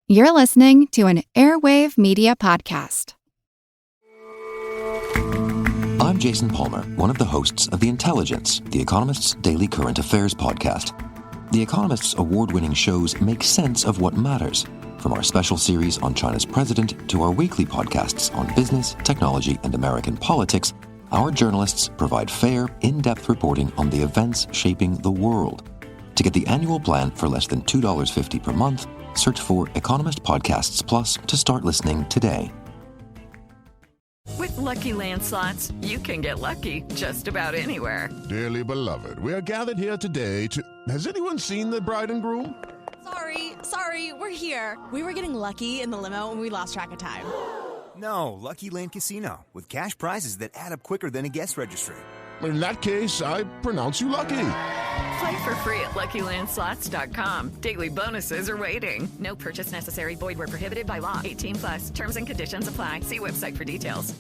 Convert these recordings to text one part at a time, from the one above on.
You're listening to an Airwave Media podcast. I'm Jason Palmer, one of the hosts of The Intelligence, The Economist's daily current affairs podcast. The Economist's award-winning shows make sense of what matters, from our special series on China's president to our weekly podcasts on business, technology, and American politics. Our journalists provide fair, in-depth reporting on the events shaping the world. To get the annual plan for less than $2.50 per month, search for Economist Podcasts Plus to start listening today. With Lucky Land Slots, you can get lucky just about anywhere. Dearly beloved, we are gathered here today to... Has anyone seen the bride and groom? Sorry, we're here. We were getting lucky in the limo and we lost track of time. No, Lucky Land Casino, with cash prizes that add up quicker than a guest registry. In that case, I pronounce you lucky. Play for free at LuckyLandSlots.com. Daily bonuses are waiting. No purchase necessary. Void where prohibited by law. 18+. Terms and conditions apply. See website for details.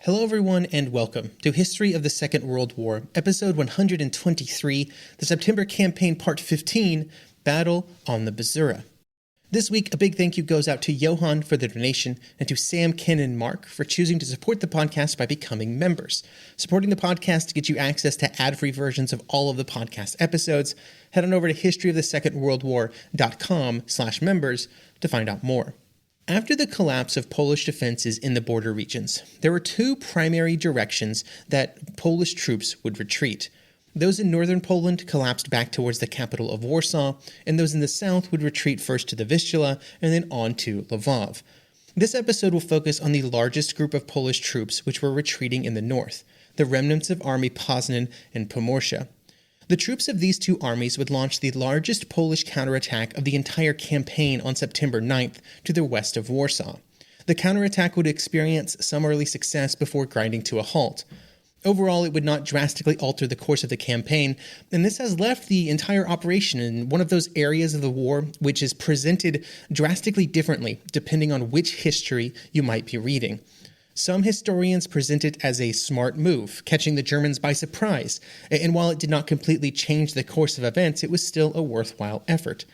Hello everyone and welcome to History of the Second World War, episode 123, the September Campaign Part 15, Battle on the Bzura. This week, a big thank you goes out to Johan for the donation and to Sam, Ken, and Mark for choosing to support the podcast by becoming members. Supporting the podcast gets you access to ad-free versions of all of the podcast episodes. Head on over to historyofthesecondworldwar.com/members to find out more. After the collapse of Polish defenses in the border regions, there were two primary directions that Polish troops would retreat. Those in northern Poland collapsed back towards the capital of Warsaw, and those in the south would retreat first to the Vistula and then on to Lvov. This episode will focus on the largest group of Polish troops which were retreating in the north, the remnants of Army Poznan and Pomorze. The troops of these two armies would launch the largest Polish counterattack of the entire campaign on September 9th to the west of Warsaw. The counterattack would experience some early success before grinding to a halt. Overall, it would not drastically alter the course of the campaign, and this has left the entire operation in one of those areas of the war which is presented drastically differently depending on which history you might be reading. Some historians present it as a smart move, catching the Germans by surprise, and while it did not completely change the course of events, it was still a worthwhile effort.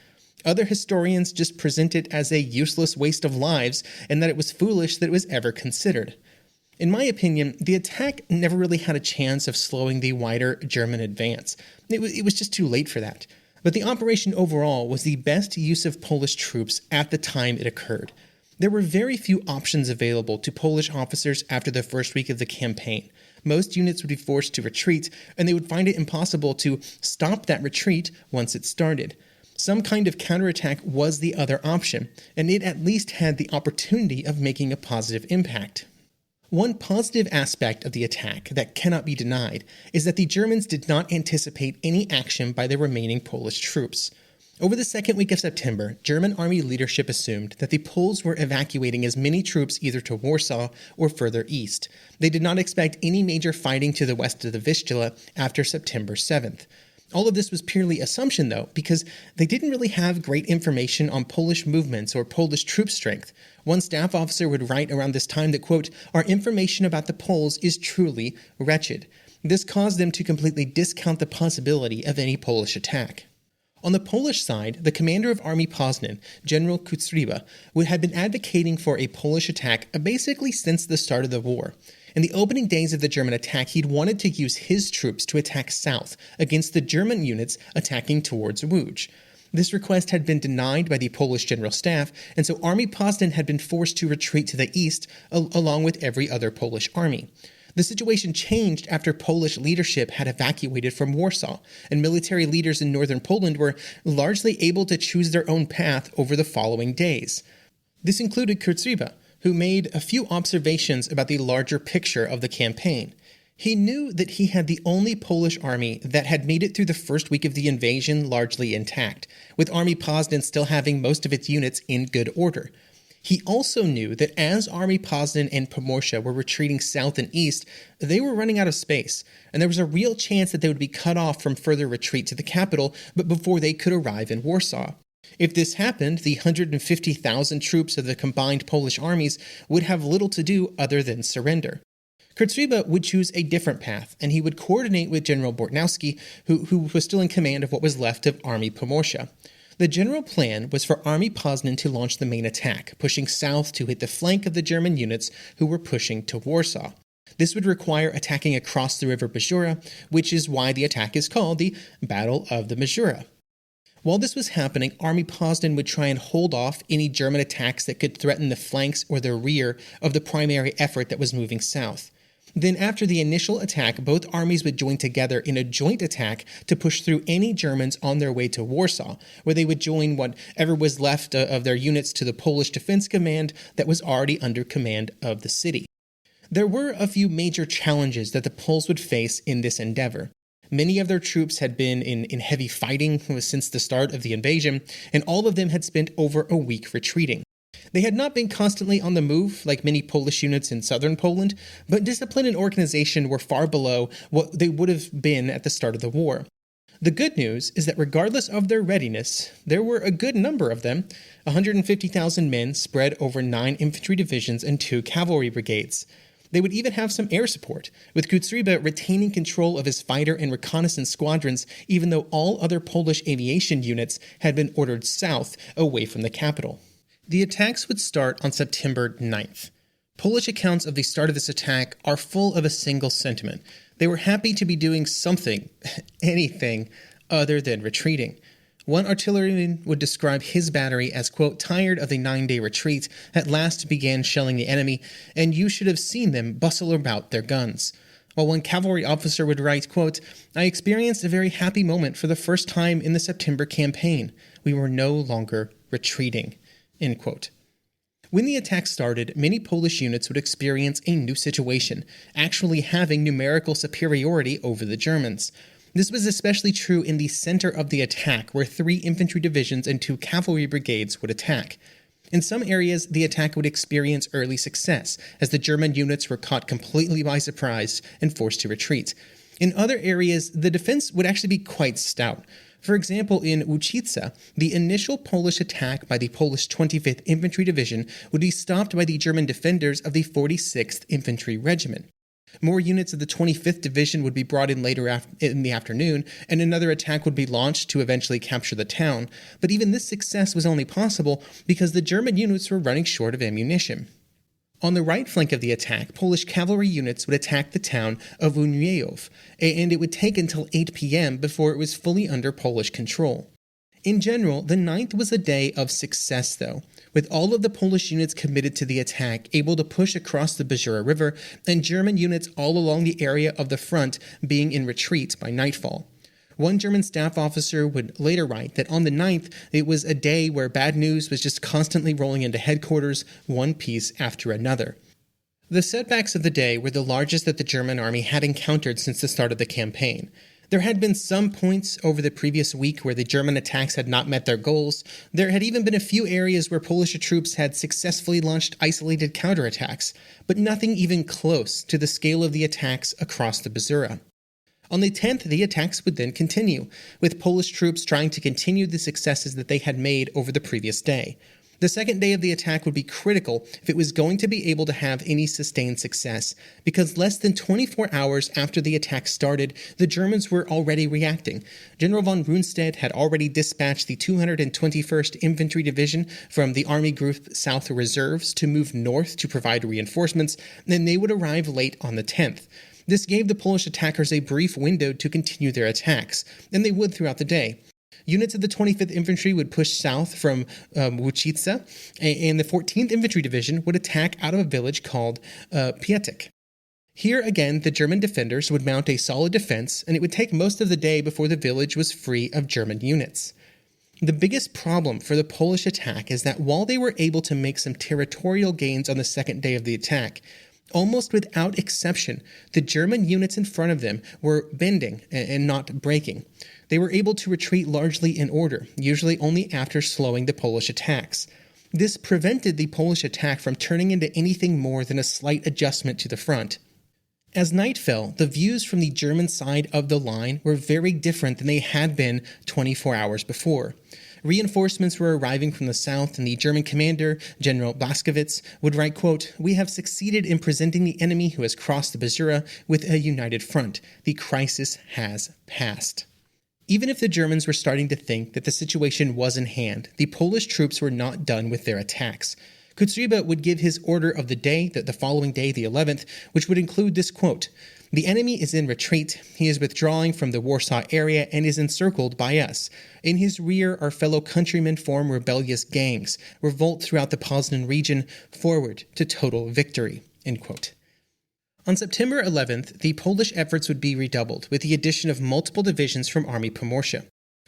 Other historians just present it as a useless waste of lives, and that it was foolish that it was ever considered. In my opinion, the attack never really had a chance of slowing the wider German advance. It was just too late for that. But the operation overall was the best use of Polish troops at the time it occurred. There were very few options available to Polish officers after the first week of the campaign. Most units would be forced to retreat, and they would find it impossible to stop that retreat once it started. Some kind of counterattack was the other option, and it at least had the opportunity of making a positive impact. One positive aspect of the attack that cannot be denied is that the Germans did not anticipate any action by the remaining Polish troops. Over the second week of September, German army leadership assumed that the Poles were evacuating as many troops either to Warsaw or further east. They did not expect any major fighting to the west of the Vistula after September 7th. All of this was purely assumption, though, because they didn't really have great information on Polish movements or Polish troop strength. One staff officer would write around this time that, quote, "Our information about the Poles is truly wretched." This caused them to completely discount the possibility of any Polish attack. On the Polish side, the commander of Army Poznan, General Counterattack, had been advocating for a Polish attack basically since the start of the war. In the opening days of the German attack, he'd wanted to use his troops to attack south against the German units attacking towards Łódź. This request had been denied by the Polish General Staff, and so Army Poznan had been forced to retreat to the east along with every other Polish army. The situation changed after Polish leadership had evacuated from Warsaw, and military leaders in northern Poland were largely able to choose their own path over the following days. This included Counterattack, who made a few observations about the larger picture of the campaign. He knew that he had the only Polish army that had made it through the first week of the invasion largely intact, with Army Poznan still having most of its units in good order. He also knew that as Army Poznan and Pomorze were retreating south and east, they were running out of space, and there was a real chance that they would be cut off from further retreat to the capital, but before they could arrive in Warsaw. If this happened, the 150,000 troops of the combined Polish armies would have little to do other than surrender. Kostreba would choose a different path, and he would coordinate with General Bortnowski, who was still in command of what was left of Army Pomorze. The general plan was for Army Poznan to launch the main attack, pushing south to hit the flank of the German units who were pushing to Warsaw. This would require attacking across the river Bzura, which is why the attack is called the Battle of the Bzura. While this was happening, Army Poznan would try and hold off any German attacks that could threaten the flanks or the rear of the primary effort that was moving south. Then after the initial attack, both armies would join together in a joint attack to push through any Germans on their way to Warsaw, where they would join whatever was left of their units to the Polish Defense Command that was already under command of the city. There were a few major challenges that the Poles would face in this endeavor. Many of their troops had been in heavy fighting since the start of the invasion, and all of them had spent over a week retreating. They had not been constantly on the move like many Polish units in southern Poland, but discipline and organization were far below what they would have been at the start of the war. The good news is that regardless of their readiness, there were a good number of them, 150,000 men spread over 9 infantry divisions and 2 cavalry brigades. They would even have some air support, with Kostreba retaining control of his fighter and reconnaissance squadrons, even though all other Polish aviation units had been ordered south away from the capital. The attacks would start on September 9th. Polish accounts of the start of this attack are full of a single sentiment. They were happy to be doing something, anything, other than retreating. One artilleryman would describe his battery as, quote, tired of the 9-day retreat, at last began shelling the enemy, and you should have seen them bustle about their guns. While one cavalry officer would write, quote, I experienced a very happy moment for the first time in the September campaign. We were no longer retreating. End quote. When the attack started, many Polish units would experience a new situation, actually having numerical superiority over the Germans. This was especially true in the center of the attack, where 3 infantry divisions and 2 cavalry brigades would attack. In some areas, the attack would experience early success, as the German units were caught completely by surprise and forced to retreat. In other areas, the defense would actually be quite stout. For example, in Łuczyca, the initial Polish attack by the Polish 25th Infantry Division would be stopped by the German defenders of the 46th Infantry Regiment. More units of the 25th Division would be brought in later in the afternoon, and another attack would be launched to eventually capture the town. But even this success was only possible because the German units were running short of ammunition. On the right flank of the attack, Polish cavalry units would attack the town of Uniejów, and it would take until 8 p.m. before it was fully under Polish control. In general, the 9th was a day of success, though, with all of the Polish units committed to the attack able to push across the Bzura River, and German units all along the area of the front being in retreat by nightfall. One German staff officer would later write that on the 9th, it was a day where bad news was just constantly rolling into headquarters, one piece after another. The setbacks of the day were the largest that the German army had encountered since the start of the campaign. There had been some points over the previous week where the German attacks had not met their goals. There had even been a few areas where Polish troops had successfully launched isolated counterattacks, but nothing even close to the scale of the attacks across the Bzura. On the 10th, the attacks would then continue, with Polish troops trying to continue the successes that they had made over the previous day. The second day of the attack would be critical if it was going to be able to have any sustained success, because less than 24 hours after the attack started, the Germans were already reacting. General von Rundstedt had already dispatched the 221st Infantry Division from the Army Group South Reserves to move north to provide reinforcements, and they would arrive late on the 10th. This gave the Polish attackers a brief window to continue their attacks, and they would throughout the day. Units of the 25th Infantry would push south from Łuczyca, and the 14th Infantry Division would attack out of a village called Pietek. Here again, the German defenders would mount a solid defense, and it would take most of the day before the village was free of German units. The biggest problem for the Polish attack is that while they were able to make some territorial gains on the second day of the attack, almost without exception, the German units in front of them were bending and not breaking. They were able to retreat largely in order, usually only after slowing the Polish attacks. This prevented the Polish attack from turning into anything more than a slight adjustment to the front. As night fell, the views from the German side of the line were very different than they had been 24 hours before. Reinforcements were arriving from the south, and the German commander, General Blaskowitz, would write, quote, "We have succeeded in presenting the enemy who has crossed the Bzura with a united front. The crisis has passed." Even if the Germans were starting to think that the situation was in hand, the Polish troops were not done with their attacks. Kostreba would give his order of the day, the following day, the 11th, which would include this quote, "The enemy is in retreat. He is withdrawing from the Warsaw area and is encircled by us. In his rear, our fellow countrymen form rebellious gangs, revolt throughout the Poznan region, forward to total victory." End quote. On September 11th, the Polish efforts would be redoubled with the addition of multiple divisions from Army Pomorze.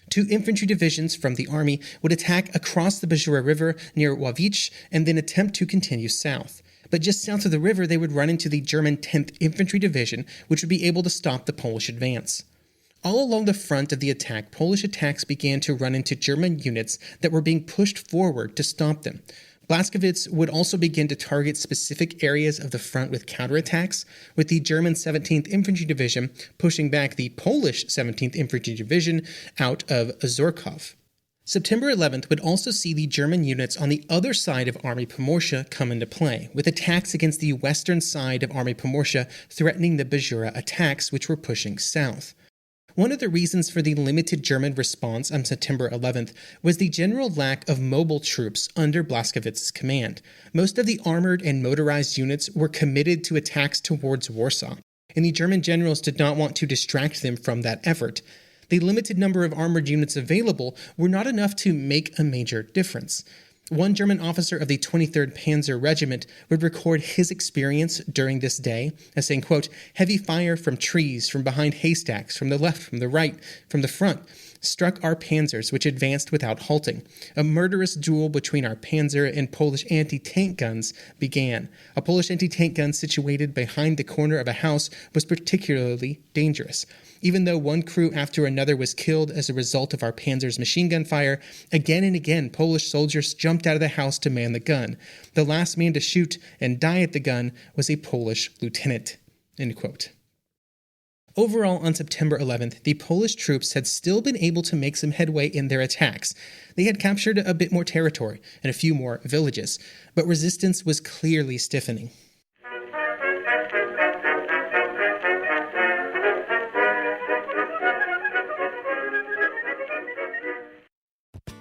2 infantry divisions from the army would attack across the Bzura River near Ławicz and then attempt to continue south. But just south of the river, they would run into the German 10th Infantry Division, which would be able to stop the Polish advance. All along the front of the attack, Polish attacks began to run into German units that were being pushed forward to stop them. Blaskowitz would also begin to target specific areas of the front with counterattacks, with the German 17th Infantry Division pushing back the Polish 17th Infantry Division out of Ozorków. September 11th would also see the German units on the other side of Army Pomorze come into play, with attacks against the western side of Army Pomorze threatening the Bzura attacks, which were pushing south. One of the reasons for the limited German response on September 11th was the general lack of mobile troops under Blaskowitz's command. Most of the armored and motorized units were committed to attacks towards Warsaw, and the German generals did not want to distract them from that effort. The limited number of armored units available were not enough to make a major difference. One German officer of the 23rd Panzer Regiment would record his experience during this day as saying, quote, "Heavy fire from trees, from behind haystacks, from the left, from the right, from the front, struck our panzers, which advanced without halting. A murderous duel between our panzer and Polish anti-tank guns began. A Polish anti-tank gun situated behind the corner of a house was particularly dangerous. Even though one crew after another was killed as a result of our panzer's machine gun fire, again and again Polish soldiers jumped out of the house to man the gun. The last man to shoot and die at the gun was a Polish lieutenant." End quote. Overall, on September 11th, the Polish troops had still been able to make some headway in their attacks. They had captured a bit more territory and a few more villages, but resistance was clearly stiffening.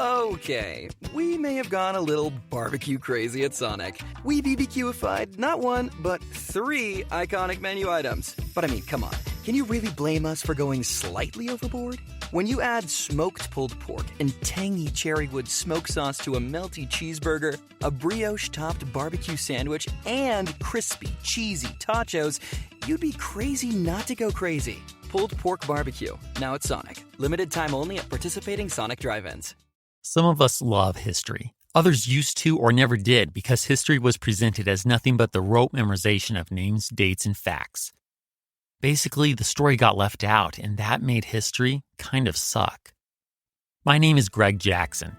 Okay, we may have gone a little barbecue crazy at Sonic. We BBQified not 1, but 3 iconic menu items. But I mean, come on, can you really blame us for going slightly overboard? When you add smoked pulled pork and tangy cherrywood smoke sauce to a melty cheeseburger, a brioche-topped barbecue sandwich, and crispy, cheesy tachos, you'd be crazy not to go crazy. Pulled pork barbecue, now at Sonic. Limited time only at participating Sonic drive-ins. Some of us love history. Others used to or never did because history was presented as nothing but the rote memorization of names, dates, and facts. Basically, the story got left out, and that made history kind of suck. My name is Greg Jackson.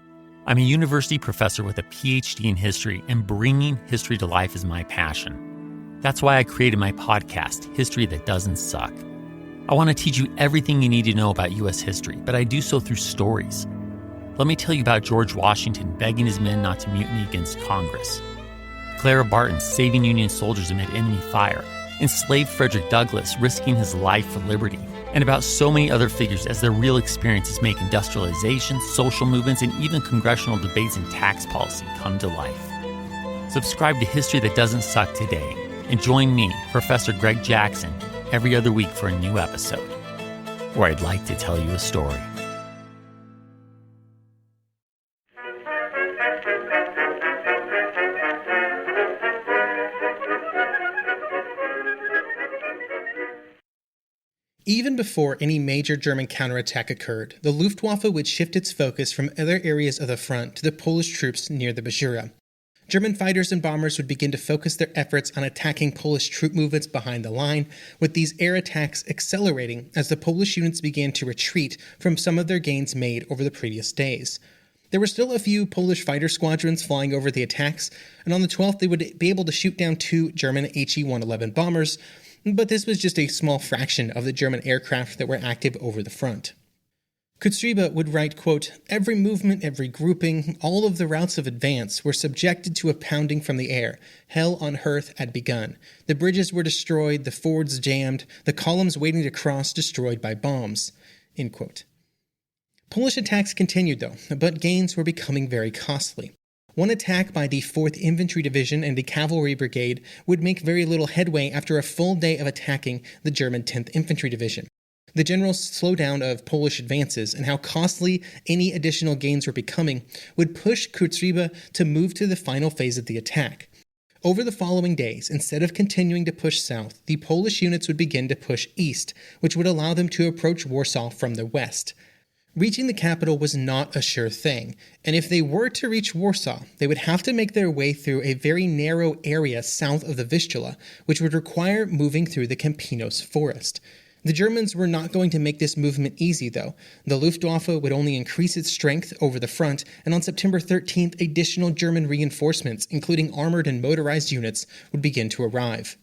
I'm a university professor with a PhD in history, and bringing history to life is my passion. That's why I created my podcast, History That Doesn't Suck. I want to teach you everything you need to know about U.S. history, but I do so through stories. Let me tell you about George Washington begging his men not to mutiny against Congress, Clara Barton saving Union soldiers amid enemy fire, enslaved Frederick Douglass risking his life for liberty, and about so many other figures as their real experiences make industrialization, social movements, and even congressional debates and tax policy come to life. Subscribe to History That Doesn't Suck today, and join me, Professor Greg Jackson, every other week for a new episode, where I'd like to tell you a story. Even before any major German counterattack occurred, the Luftwaffe would shift its focus from other areas of the front to the Polish troops near the Bzura. German fighters and bombers would begin to focus their efforts on attacking Polish troop movements behind the line, with these air attacks accelerating as the Polish units began to retreat from some of their gains made over the previous days. There were still a few Polish fighter squadrons flying over the attacks, and on the 12th they would be able to shoot down 2 German HE-111 bombers, but this was just a small fraction of the German aircraft that were active over the front. Kostreba would write, quote, "Every movement, every grouping, all of the routes of advance were subjected to a pounding from the air. Hell on earth had begun. The bridges were destroyed, the fords jammed, the columns waiting to cross destroyed by bombs." End quote. Polish attacks continued, though, but gains were becoming very costly. One attack by the 4th Infantry Division and the Cavalry Brigade would make very little headway after a full day of attacking the German 10th Infantry Division. The general slowdown of Polish advances and how costly any additional gains were becoming would push Kostreba to move to the final phase of the attack. Over the following days, instead of continuing to push south, the Polish units would begin to push east, which would allow them to approach Warsaw from the west. Reaching the capital was not a sure thing, and if they were to reach Warsaw, they would have to make their way through a very narrow area south of the Vistula, which would require moving through the Campinos forest. The Germans were not going to make this movement easy, though. The Luftwaffe would only increase its strength over the front, and on September 13th, additional German reinforcements, including armored and motorized units, would begin to arrive.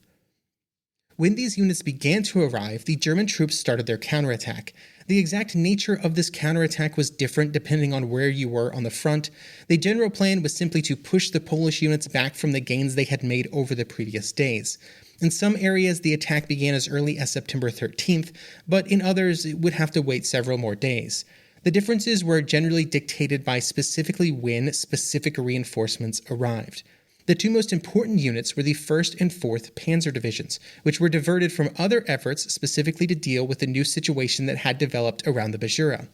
When these units began to arrive, the German troops started their counterattack. The exact nature of this counterattack was different depending on where you were on the front. The general plan was simply to push the Polish units back from the gains they had made over the previous days. In some areas, the attack began as early as September 13th, but in others, it would have to wait several more days. The differences were generally dictated by specifically when specific reinforcements arrived. The two most important units were the 1st and 4th Panzer Divisions, which were diverted from other efforts specifically to deal with the new situation that had developed around the Bzura.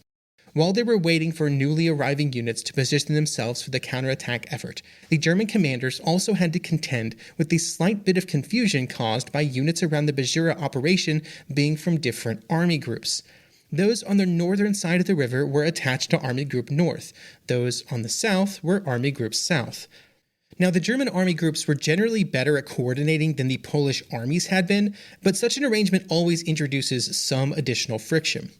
While they were waiting for newly arriving units to position themselves for the counterattack effort, the German commanders also had to contend with the slight bit of confusion caused by units around the Bzura operation being from different army groups. Those on the northern side of the river were attached to Army Group North. Those on the south were Army Group South. Now, the German army groups were generally better at coordinating than the Polish armies had been, but such an arrangement always introduces some additional friction.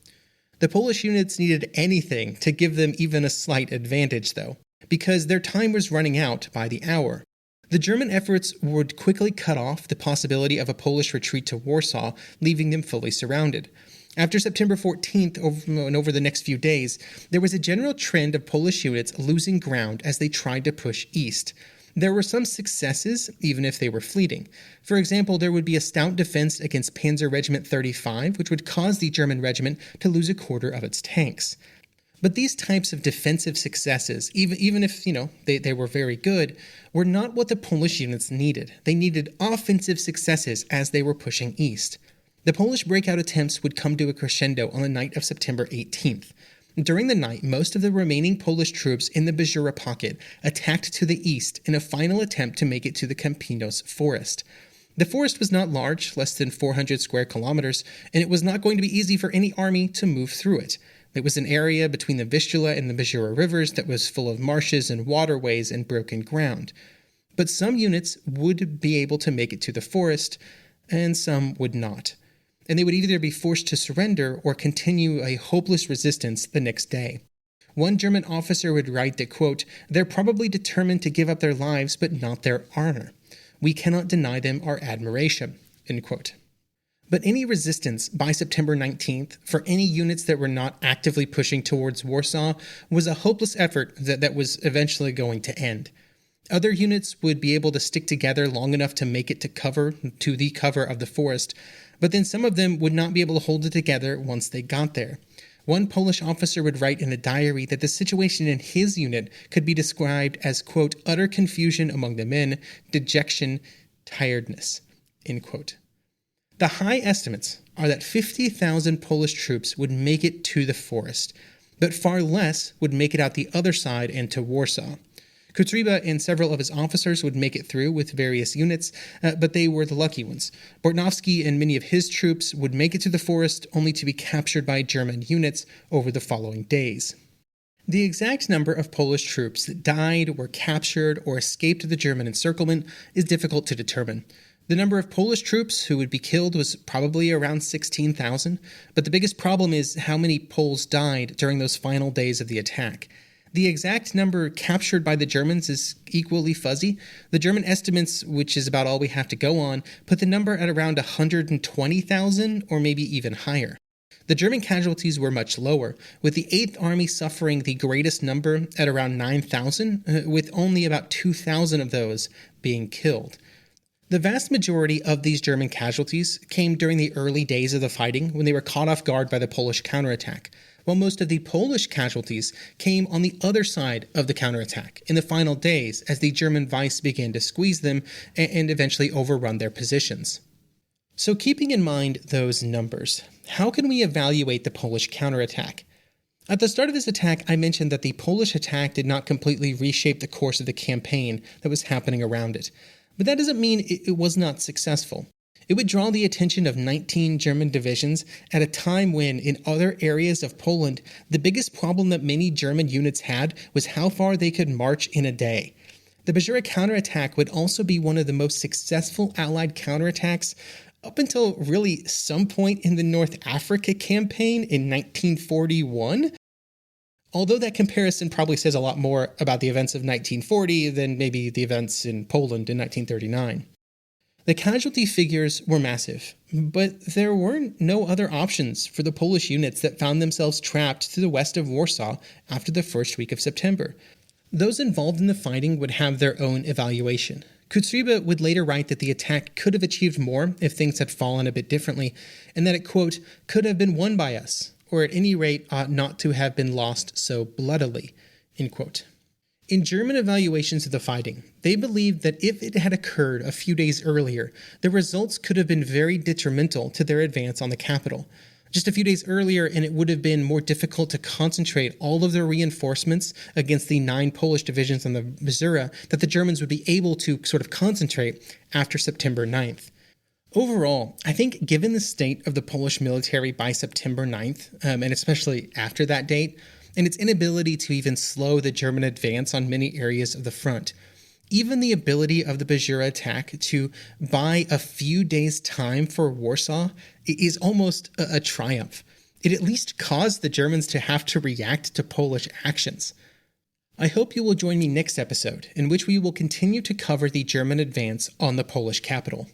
The Polish units needed anything to give them even a slight advantage, though, because their time was running out by the hour. The German efforts would quickly cut off the possibility of a Polish retreat to Warsaw, leaving them fully surrounded. After September 14th and over the next few days, there was a general trend of Polish units losing ground as they tried to push east. There were some successes, even if they were fleeting. For example, there would be a stout defense against Panzer Regiment 35, which would cause the German regiment to lose a quarter of its tanks. But these types of defensive successes, even if, they were very good, were not what the Polish units needed. They needed offensive successes as they were pushing east. The Polish breakout attempts would come to a crescendo on the night of September 18th. During the night, most of the remaining Polish troops in the Bzura pocket attacked to the east in a final attempt to make it to the Campinos forest. The forest was not large, less than 400 square kilometers, and it was not going to be easy for any army to move through it. It was an area between the Vistula and the Bzura rivers that was full of marshes and waterways and broken ground. But some units would be able to make it to the forest, and some would not. And they would either be forced to surrender or continue a hopeless resistance the next day. One German officer would write that, quote, "They're probably determined to give up their lives, but not their honor. We cannot deny them our admiration," end quote. But any resistance by September 19th for any units that were not actively pushing towards Warsaw was a hopeless effort that was eventually going to end. Other units would be able to stick together long enough to make it to the cover of the forest, but then some of them would not be able to hold it together once they got there. One Polish officer would write in a diary that the situation in his unit could be described as, quote, "utter confusion among the men, dejection, tiredness," end quote. The high estimates are that 50,000 Polish troops would make it to the forest, but far less would make it out the other side and to Warsaw. Kostreba and several of his officers would make it through with various units, but they were the lucky ones. Bortnowski and many of his troops would make it to the forest only to be captured by German units over the following days. The exact number of Polish troops that died, were captured, or escaped the German encirclement is difficult to determine. The number of Polish troops who would be killed was probably around 16,000, but the biggest problem is how many Poles died during those final days of the attack. The exact number captured by the Germans is equally fuzzy. The German estimates, which is about all we have to go on, put the number at around 120,000 or maybe even higher. The German casualties were much lower, with the 8th Army suffering the greatest number at around 9,000, with only about 2,000 of those being killed. The vast majority of these German casualties came during the early days of the fighting when they were caught off guard by the Polish counterattack, while most of the Polish casualties came on the other side of the counterattack in the final days as the German Weiss began to squeeze them and eventually overrun their positions. So keeping in mind those numbers, how can we evaluate the Polish counterattack? At the start of this attack, I mentioned that the Polish attack did not completely reshape the course of the campaign that was happening around it. But that doesn't mean it was not successful. It would draw the attention of 19 German divisions at a time when, in other areas of Poland, the biggest problem that many German units had was how far they could march in a day. The Bzura counterattack would also be one of the most successful Allied counterattacks up until really some point in the North Africa campaign in 1941. Although that comparison probably says a lot more about the events of 1940 than maybe the events in Poland in 1939. The casualty figures were massive, but there were no other options for the Polish units that found themselves trapped to the west of Warsaw after the first week of September. Those involved in the fighting would have their own evaluation. Kutsriba would later write that the attack could have achieved more if things had fallen a bit differently, and that it, quote, could have been won by us, or at any rate ought not to have been lost so bloodily, end quote. In German evaluations of the fighting, they believed that if it had occurred a few days earlier, the results could have been very detrimental to their advance on the capital. Just a few days earlier, and it would have been more difficult to concentrate all of their reinforcements against the 9 Polish divisions on the Bzura that the Germans would be able to sort of concentrate after September 9th. Overall, I think given the state of the Polish military by September 9th, and especially after that date, and its inability to even slow the German advance on many areas of the front, even the ability of the Bzura attack to buy a few days' time for Warsaw is almost a triumph. It at least caused the Germans to have to react to Polish actions. I hope you will join me next episode, in which we will continue to cover the German advance on the Polish capital.